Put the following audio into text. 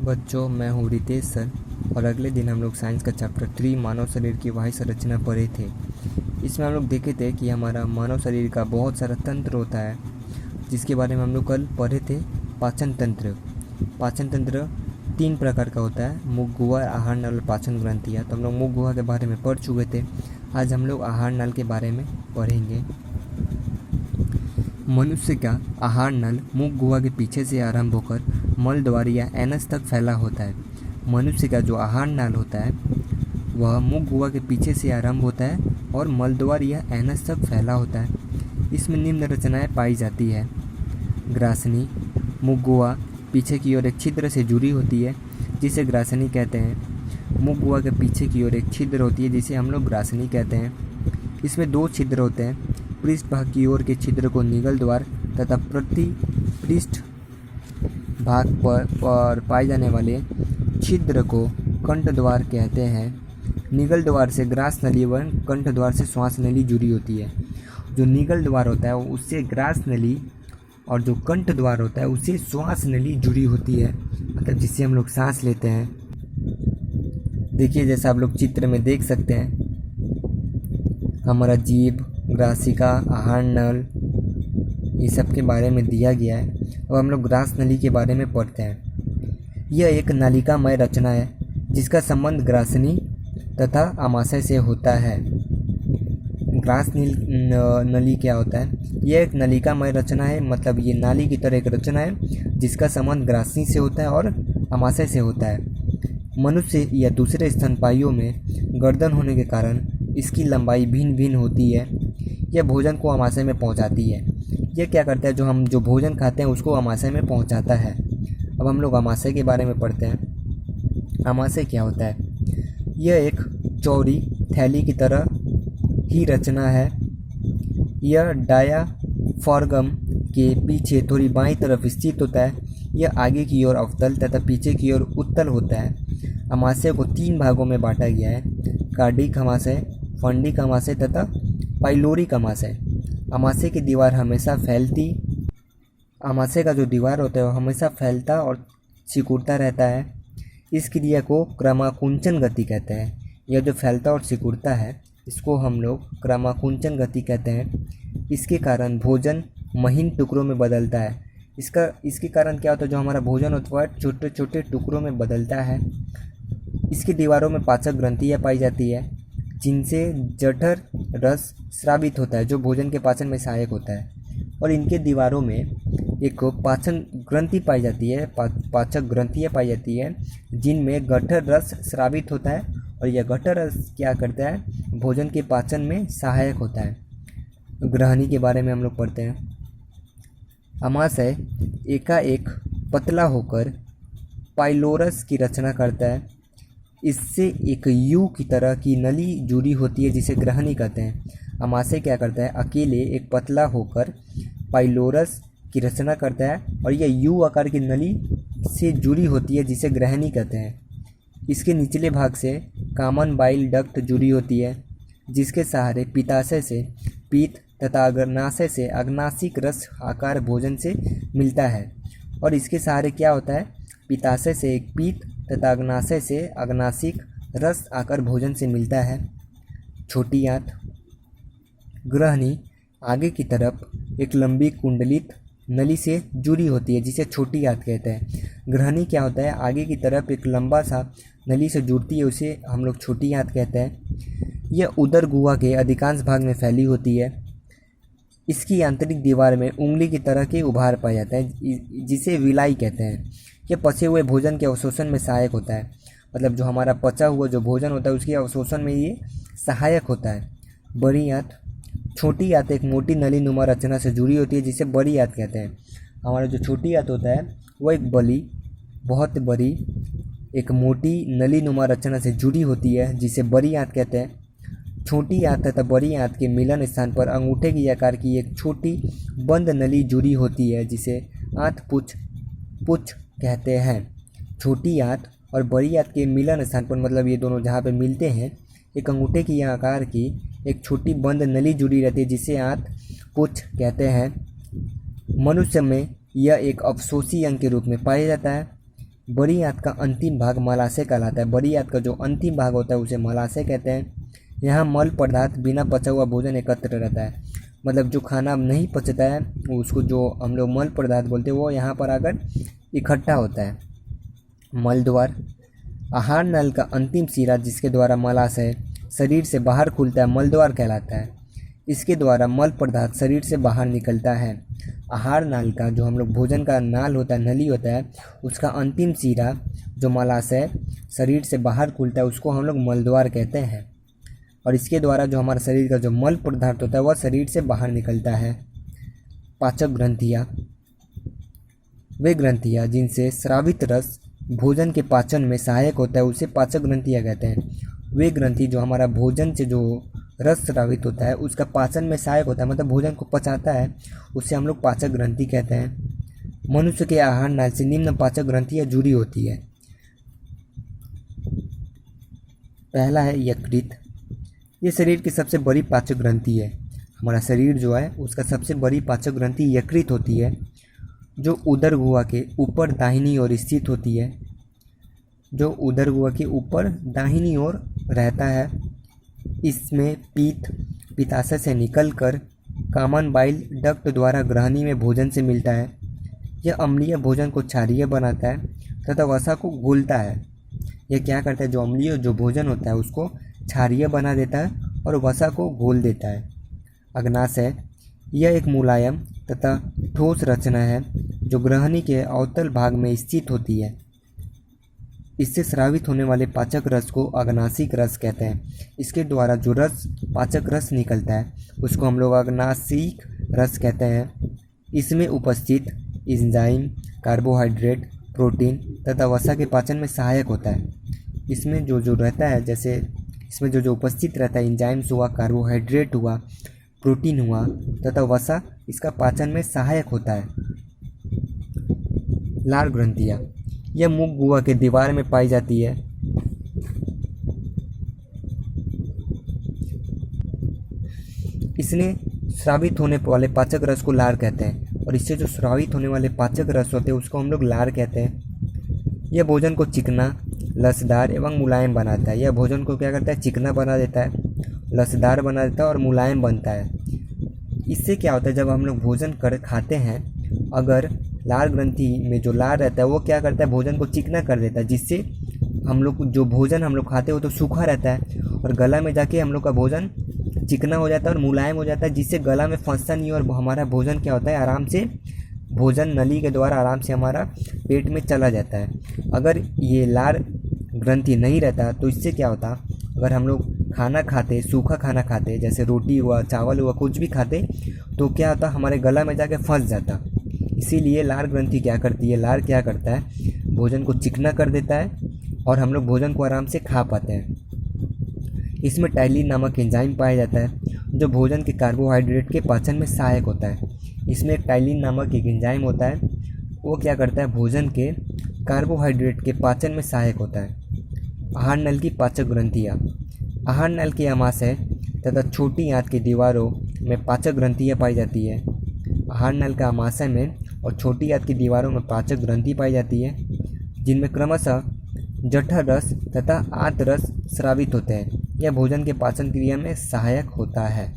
बच्चों, मैं हूँ रितेश सर और अगले दिन हम लोग साइंस का चैप्टर 3 मानव शरीर की बाह्य संरचना पढ़े थे। इसमें हम लोग देखे थे कि हमारा मानव शरीर का बहुत सारा तंत्र होता है, जिसके बारे में हम लोग कल पढ़े थे। पाचन तंत्र 3 प्रकार का होता है, मुख गुहा, आहार नल और पाचन ग्रंथियाँ। तो हम लोग मुख गुहा के बारे में पढ़ चुके थे। आज हम लोग आहार नल के बारे में पढ़ेंगे। मनुष्य का आहार नल मुख गुहा के पीछे से आरंभ होकर मल द्वार या एनस तक फैला होता है। मनुष्य का जो आहार नल होता है वह मुख गुहा के पीछे से आरंभ होता है और मल द्वार या एनस तक फैला होता है। इसमें निम्न रचनाएं पाई जाती है। ग्रासनी, मुख गुहा पीछे की ओर एक छिद्र से जुड़ी होती है, जिसे ग्रासनी कहते हैं। मुख गुहा के पीछे की ओर एक छिद्र होती है, जिसे हम लोग ग्रासनी कहते हैं। इसमें 2 छिद्र होते हैं। पृष्ठ भाग की ओर के छिद्र को निगल द्वार तथा प्रति पृष्ठ भाग पर पाए जाने वाले छिद्र को कंठ द्वार कहते हैं। निगल द्वार से ग्रास नली व कंठ द्वार से श्वास नली जुड़ी होती है। जो निगल द्वार होता है उससे ग्रास नली और जो कंठ द्वार होता है उससे श्वास नली जुड़ी होती है, मतलब जिससे हम लोग सांस लेते हैं। देखिए, जैसा आप लोग चित्र में देख सकते हैं, हमारा जीभ, ग्रासिका, आहार नल, ये सब के बारे में दिया गया है। अब हम लोग ग्रास नली के बारे में पढ़ते हैं। यह एक नलिकामय रचना है जिसका संबंध ग्रासनी तथा आमाशय से होता है। ग्रास नली क्या होता है? यह एक नलिकामय रचना है, मतलब ये नाली की तरह एक रचना है जिसका संबंध ग्रासनी से होता है और आमाशय से होता है। मनुष्य या दूसरे स्तनपायियों में गर्दन होने के कारण इसकी लंबाई भिन्न भिन्न होती है। यह भोजन को आमाशय में पहुंचाती है। यह क्या करता है? जो हम भोजन खाते हैं उसको आमाशय में पहुंचाता है। अब हम लोग आमाशय के बारे में पढ़ते हैं। आमाशय क्या होता है? यह एक चौड़ी थैली की तरह ही रचना है। यह डायाफ्राम के पीछे थोड़ी बाईं तरफ स्थित होता है। यह आगे की ओर अवतल तथा पीछे की ओर उत्तल होता है। आमाशय को 3 भागों में बांटा गया है: कार्डिक आमाशय, फंडिक आमाशय तथा पाइलोरिक आमाशय। आमाशय की दीवार हमेशा आमाशय का जो दीवार होता है वो हमेशा फैलता और सिकुड़ता रहता है। इस क्रिया को क्रमाकुंचन गति कहते हैं। यह जो फैलता और सिकुड़ता है इसको हम लोग क्रमाकुंचन गति कहते हैं। इसके कारण भोजन महीन टुकड़ों में बदलता है। इसके कारण क्या होता है? जो हमारा भोजन होता है छोटे छोटे टुकड़ों में बदलता है। इसकी दीवारों में पाचक ग्रंथियाँ पाई जाती है, जिनसे जठर रस स्रावित होता है, जो भोजन के पाचन में सहायक होता है। और इनके दीवारों में एक पाचन ग्रंथि पाई जाती है, पाचक ग्रंथियाँ पाई जाती है, जिनमें गठर रस स्रावित होता है। और यह गठर रस क्या करता है? भोजन के पाचन में सहायक होता है। ग्रहणी के बारे में हम लोग पढ़ते हैं। आमाशय एकाएक पतला होकर पाइलोरस की रचना करता है। इससे एक यू की तरह की नली जुड़ी होती है, जिसे ग्रहणी कहते हैं। आमाशय क्या करता है? अकेले एक पतला होकर पाइलोरस की रचना करता है और यह यू आकार की नली से जुड़ी होती है, जिसे ग्रहणी कहते हैं। इसके निचले भाग से कॉमन बाइल डक्ट जुड़ी होती है, जिसके सहारे पित्ताशय से पित्त तथा अग्नाशय से अग्नाशिक रस आकार भोजन से मिलता है। और इसके सहारे क्या होता है? पित्ताशय से एक पित्त तथा अग्नाशय से अग्नाशिक रस आकर भोजन से मिलता है। छोटी आंत। ग्रहणी आगे की तरफ एक लंबी कुंडलित नली से जुड़ी होती है, जिसे छोटी आंत कहते हैं। ग्रहणी क्या होता है? आगे की तरफ एक लंबा सा नली से जुड़ती है, उसे हम लोग छोटी आंत कहते हैं। यह उदर गुहा के अधिकांश भाग में फैली होती है। इसकी आंतरिक दीवार में उंगली की तरह के उभार पाए जाते हैं, जिसे विलाई कहते हैं। यह पचे हुए भोजन के अवशोषण में सहायक होता है, मतलब जो हमारा पचा हुआ जो भोजन होता है उसके अवशोषण में ये सहायक होता है। बड़ी आंत। छोटी आंत एक मोटी नली नुमा रचना से जुड़ी होती है, जिसे बड़ी आंत कहते हैं। हमारा जो छोटी आंत होता है वह एक बहुत बड़ी एक मोटी नली नुमा रचना से जुड़ी होती है, जिसे बड़ी आंत कहते हैं। छोटी आंत तथा बड़ी आंत के मिलन स्थान पर अंगूठे की आकार की एक छोटी बंद नली जुड़ी होती है, जिसे आंत पुच्छ कहते हैं। छोटी आंत और बड़ी आंत के मिलन स्थान पर, मतलब ये दोनों जहाँ पे मिलते हैं, एक अंगूठे की आकार की एक छोटी बंद नली जुड़ी रहती है, जिसे आंत पुच्छ कहते हैं। मनुष्य में यह एक अवशोषी अंग के रूप में पाया जाता है। बड़ी आंत का अंतिम भाग मलाशय कहलाता है। बड़ी आंत का जो अंतिम भाग होता है उसे मलाशय कहते हैं। यहाँ मल पदार्थ बिना पचा हुआ भोजन एकत्र रहता है, मतलब जो खाना नहीं पचता है उसको जो हम लोग मल पदार्थ बोलते हैं वो यहाँ पर आकर इकट्ठा होता है। मल द्वार, आहार नल का अंतिम सिरा जिसके द्वारा मलाशय शरीर से बाहर खुलता है मल द्वार कहलाता है। इसके द्वारा मल पदार्थ शरीर से बाहर निकलता है। आहार नाल का जो हम लोग भोजन का नाल होता है, नली होता है, उसका अंतिम सिरा जो मलाशय शरीर से बाहर खुलता है उसको हम लोग मलद्वार कहते हैं। और इसके द्वारा जो हमारे शरीर का जो मल पदार्थ होता है वह शरीर से बाहर निकलता है। पाचक ग्रंथियाँ, वे ग्रंथियाँ जिनसे स्रावित रस भोजन के पाचन में सहायक होता है उसे पाचक ग्रंथियाँ कहते हैं। वे ग्रंथि जो हमारा भोजन से जो रस स्रावित होता है उसका पाचन में सहायक होता है, मतलब भोजन को पचाता है, उससे हम लोग पाचक ग्रंथि कहते हैं। मनुष्य के आहार नाल से निम्न पाचक ग्रंथियाँ जुड़ी होती है। पहला है यकृत। ये शरीर की सबसे बड़ी पाचक ग्रंथि है। हमारा शरीर जो है उसका सबसे बड़ी पाचक ग्रंथि यकृत होती है, जो उदर गुहा के ऊपर दाहिनी ओर स्थित होती है। जो उदर गुहा के ऊपर दाहिनी ओर रहता है। इसमें पित्ताशय से निकलकर कॉमन बाइल डक्ट द्वारा ग्रहणी में भोजन से मिलता है। यह अम्लीय भोजन को क्षारीय बनाता है तथा वसा को घोलता है। यह क्या करता है, जो अम्लीय जो भोजन होता है उसको क्षारीय बना देता है और वसा को घोल देता है। अग्नाशय, यह एक मुलायम तथा ठोस रचना है जो ग्रहणी के अवतल भाग में स्थित होती है। इससे स्रावित होने वाले पाचक रस को अग्नाशिक रस कहते हैं। इसके द्वारा जो रस पाचक रस निकलता है उसको हम लोग अग्नाशिक रस कहते हैं। इसमें उपस्थित एंजाइम कार्बोहाइड्रेट, प्रोटीन तथा वसा के पाचन में सहायक होता है। इसमें जो जो रहता है, जैसे इसमें जो जो उपस्थित रहता है, एंजाइम्स हुआ, कार्बोहाइड्रेट हुआ, प्रोटीन हुआ तथा वसा, इसका पाचन में सहायक होता है। लार ग्रंथियाँ, यह मुख गुहा के दीवार में पाई जाती है। इसने स्रावित होने वाले पाचक रस को लार कहते हैं और इससे जो स्रावित होने वाले पाचक रस होते हैं उसको हम लोग लार कहते हैं। यह भोजन को चिकना, लसदार एवं मुलायम बनाता है। यह भोजन को क्या करता है, चिकना बना देता है, लसदार बना देता है और मुलायम बनता है। इससे क्या होता है, जब हम लोग भोजन खाते हैं, अगर लार ग्रंथि में जो लार रहता है वो क्या करता है, भोजन को चिकना कर देता है, जिससे हम लोग जो भोजन हम लोग खाते हैं वो तो सूखा रहता है और गला में जाके हम लोग का भोजन चिकना हो जाता है और मुलायम हो जाता है, जिससे गला में फंसता नहीं और हमारा भोजन क्या होता है, आराम से भोजन नली के द्वारा आराम से हमारा पेट में चला जाता है। अगर ये लार ग्रंथि नहीं रहता तो इससे क्या होता, अगर हम लोग खाना खाते, सूखा खाना खाते, जैसे रोटी हुआ, चावल हुआ, कुछ भी खाते, तो क्या होता, हमारे गला में जाके फंस जाता। इसीलिए लार ग्रंथि क्या करती है, लार क्या करता है, भोजन को चिकना कर देता है और हम लोग भोजन को आराम से खा पाते हैं। इसमें टाइलिन नामक एंजाइम पाया जाता है जो भोजन के कार्बोहाइड्रेट के पाचन में सहायक होता है। इसमें एक टाइलिन नामक एक एंजाइम होता है, वो क्या करता है, भोजन के कार्बोहाइड्रेट के पाचन में सहायक होता है। आहार नल की पाचक ग्रंथियाँ, आहार नल के आमाशय तथा छोटी आंत की दीवारों में पाचक ग्रंथियाँ पाई जाती है। आहार नल का आमाशय में और छोटी आंत की दीवारों में पाचक ग्रंथि पाई जाती है, जिनमें क्रमशः जठर रस तथा आंत रस स्रावित होते हैं। यह भोजन के पाचन क्रिया में सहायक होता है।